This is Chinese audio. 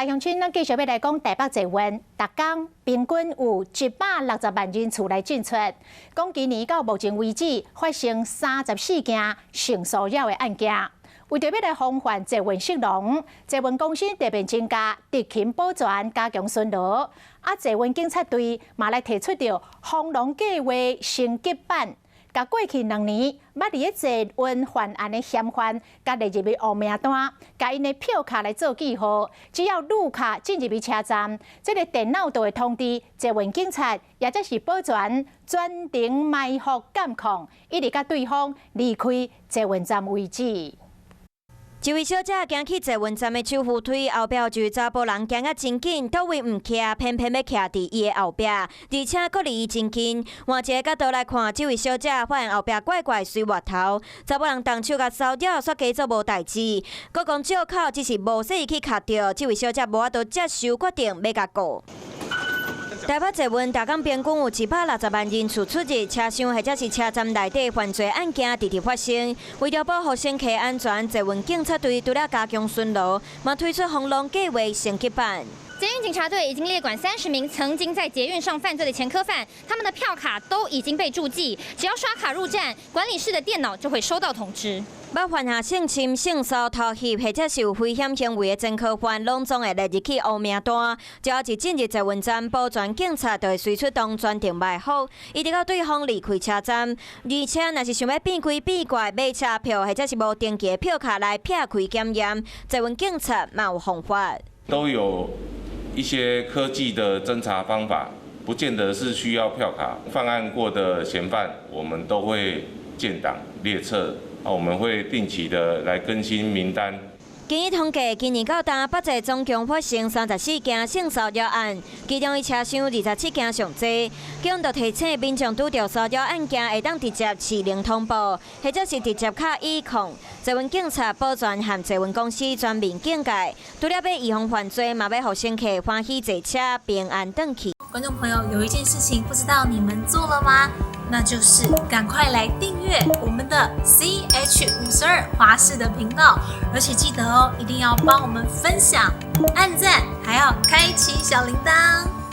乡亲，咱继续要来讲台北捷运，逐天平均有160万人次来进出。讲今年到目前为止，发生34件性骚扰的案件。为着要来防范捷运失龙，捷运公司特别增加执勤保全，加强巡逻。捷运警察队嘛来提出着防龙计划升级版。甲过去2年捌伫捷运犯案的嫌犯，甲列入黑名单，甲因的票卡来做记号。只要旅客进入车站，这个电脑就会通知捷运警察，也则是保全专程埋伏监控，一直甲对方离开捷运站为止。一位小姐行去捷运站的手扶梯后壁，就有查甫人行啊真紧，倒位唔徛，偏偏要徛伫伊的后壁，而且佫离伊真近。换一个角度来看，这位小姐发现后壁怪怪随滑头，查某人动手甲骚扰，煞假做无代志。佫讲借口只是无说伊去卡着，这位小姐无法度接受，决定要甲告。台北捷运逐天平均有160万人次出入，车厢或者是车站内底犯罪案件直直发生。为了保护乘客安全，捷运警察队除了加强巡逻，嘛推出防龙计划升级版。捷运警察队已经列管30名曾经在捷运上犯罪的前科犯，他们的票卡都已经被注记，只要刷卡入站，管理室的电脑就会收到通知。要犯下性侵、性骚盗窃或者是有危险行为的前科犯，拢总会列入去黑名单。只要一进入捷运站，保全警察就会随出动专程埋伏，一直到对方离开车站。而且，若是想要变鬼变怪买车票，或者是无登记的票卡来撇开检验，捷运警察嘛有方法。都有一些科技的侦查方法，不见得是需要票卡。犯案过的嫌犯，我们都会建档列册。我们会定期的来更新名单。根据统计，今年到今北捷总共发生34件性骚扰案，其中以车厢27件上多。警就提醒民众拄到骚扰案件，会当直接40通报，或者是直接卡110。捷运警察、保全和捷运公司全面警戒，除了要预防犯罪，嘛要让乘客欢喜坐车，平安回去。观众朋友，有一件事情不知道你们做了吗？那就是赶快来订阅我们的 CH52华视的频道，而且记得哦，一定要帮我们分享、按赞，还要开启小铃铛。